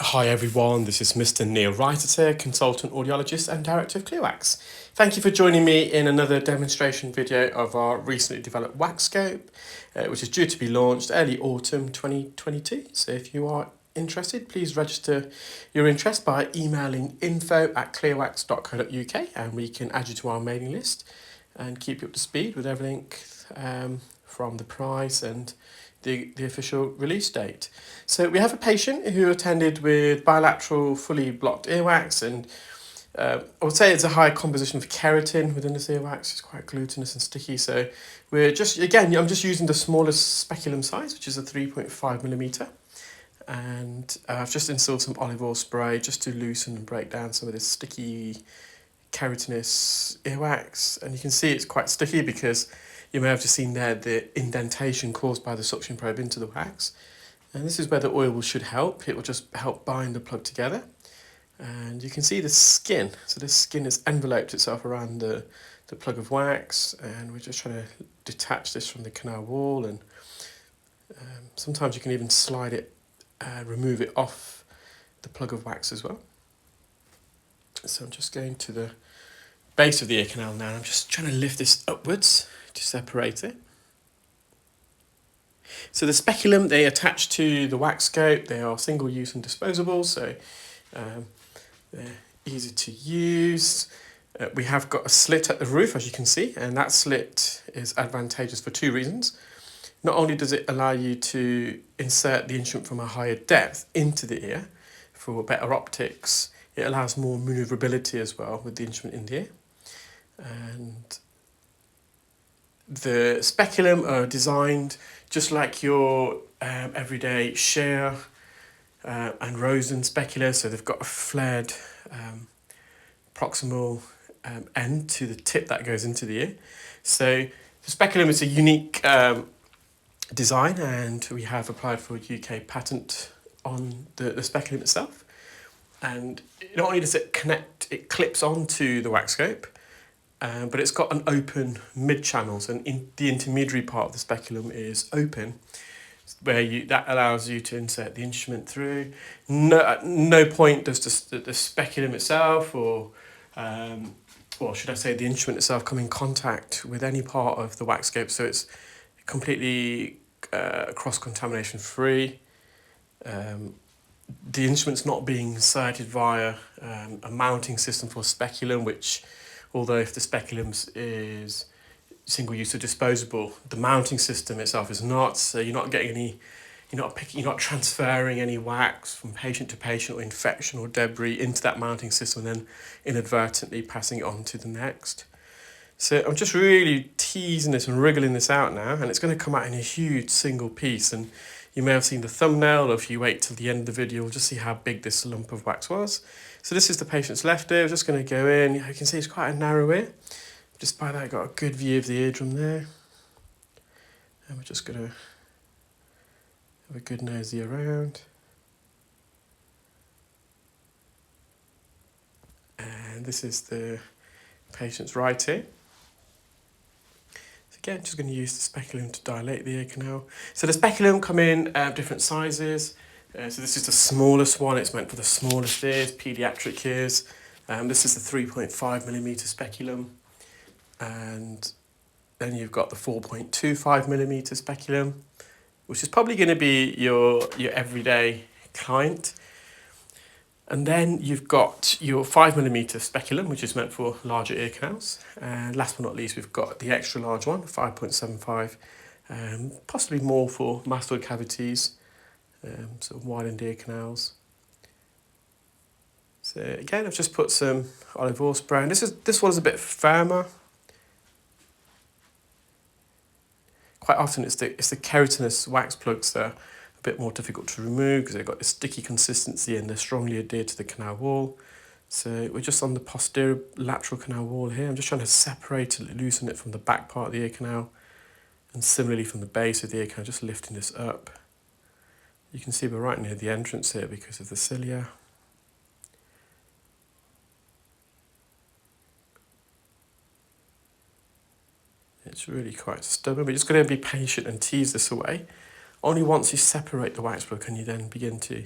Hi everyone, this is Mr. Neil Wright here, consultant audiologist and director of ClearWax. Thank you for joining me in another demonstration video of our recently developed WAXscope, which is due to be launched early autumn 2022. So if you are interested, please register your interest by emailing info@clearwax.co.uk and we can add you to our mailing list and keep you up to speed with everything from the price and the official release date. So we have a patient who attended with bilateral fully blocked earwax, and I would say it's a high composition of keratin within this earwax. It's quite glutinous and sticky. So we're just, again, I'm just using the smallest speculum size, which is a 3.5 millimeter. And I've just installed some olive oil spray just to loosen and break down some of this sticky keratinous earwax. And you can see it's quite sticky because you may have just seen there the indentation caused by the suction probe into the wax. And this is where the oil should help. It will just help bind the plug together. And you can see the skin. So this skin has enveloped itself around the plug of wax. And we're just trying to detach this from the canal wall. And sometimes you can even slide it, remove it off the plug of wax as well. So I'm just going to the base of the ear canal now. I'm just trying to lift this upwards to separate it. So the speculum, they attach to the WAXscope. They are single use and disposable, so they're easy to use. We have got a slit at the roof, as you can see, and that slit is advantageous for two reasons. Not only does it allow you to insert the instrument from a higher depth into the ear for better optics, it allows more maneuverability as well with the instrument in the ear. And the speculum are designed just like your everyday Scheer and Rosen specula, so they've got a flared proximal end to the tip that goes into the ear. So the speculum is a unique design, and we have applied for a UK patent on the speculum itself. And not only does it connect, it clips onto the WAXscope, but it's got an open mid-channels, and in the intermediary part of the speculum is open, where that allows you to insert the instrument through. At no point does the speculum itself, or should I say the instrument itself, come in contact with any part of the WAXscope, so it's completely cross-contamination free. The instrument's not being inserted via a mounting system for speculum, which, although if the speculum is single use or disposable, the mounting system itself is not. So you're not getting any, you're not transferring any wax from patient to patient or infection or debris into that mounting system and then inadvertently passing it on to the next. So I'm just really teasing this and wriggling this out now, and it's going to come out in a huge single piece. And you may have seen the thumbnail, or if you wait till the end of the video, you'll just see how big this lump of wax was. So this is the patient's left ear. We're just going to go in. You can see it's quite a narrow ear. Just by that, I've got a good view of the eardrum there. And we're just going to have a good nosy around. And this is the patient's right ear. Again, just going to use the speculum to dilate the ear canal. So the speculum come in different sizes. So this is the smallest one. It's meant for the smallest ears, paediatric ears. This is the 3.5 millimeter speculum. And then you've got the 4.25 millimeter speculum, which is probably going to be your everyday client. And then you've got your 5mm speculum, which is meant for larger ear canals. And last but not least, we've got the extra large one, 5.75, possibly more for mastoid cavities, sort of widened ear canals. So again, I've just put some olive oil spray, and this one is a bit firmer. Quite often it's the keratinous wax plugs that are a bit more difficult to remove because they've got this sticky consistency and they're strongly adhered to the canal wall. So we're just on the posterior lateral canal wall here. I'm just trying to separate it, loosen it from the back part of the ear canal, and similarly from the base of the ear canal, just lifting this up. You can see we're right near the entrance here because of the cilia. It's really quite stubborn. We're just going to be patient and tease this away. Only once you separate the wax plug can you then begin to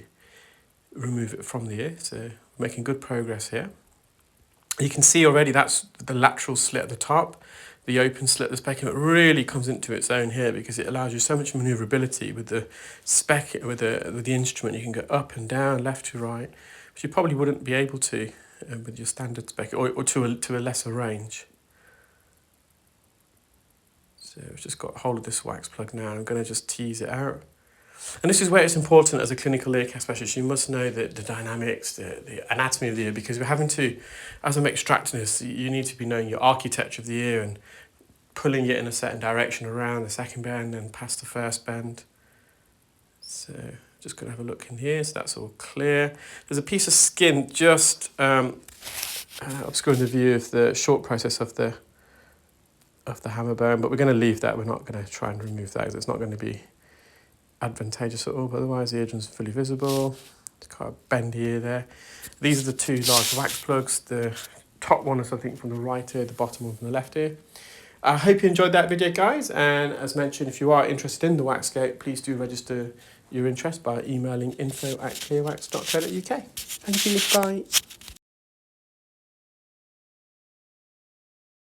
remove it from the ear. So we're making good progress here. You can see already that's the lateral slit at the top, the open slit of the speculum. It really comes into its own here because it allows you so much manoeuvrability with the with the instrument. You can go up and down, left to right, which you probably wouldn't be able to with your standard speculum, or to a lesser range. So I've just got hold of this wax plug now. I'm going to just tease it out. And this is where it's important as a clinical ear care specialist. You must know the dynamics, the anatomy of the ear, because we're having to, as I'm extracting this, you need to be knowing your architecture of the ear and pulling it in a certain direction around the second bend and past the first bend. So just going to have a look in here. So that's all clear. There's a piece of skin just obscuring the view of the short process of the hammer bone, but we're going to leave that. We're not going to try and remove that because it's not going to be advantageous at all, but otherwise the eardrum's fully visible. It's quite a bendy ear there. These are the two large wax plugs. The top one is, I think, from the right ear, the bottom one from the left ear. I hope you enjoyed that video, guys, and as mentioned, if you are interested in the WAXscope, please do register your interest by emailing info@clearwax.co.uk. Thank you, bye.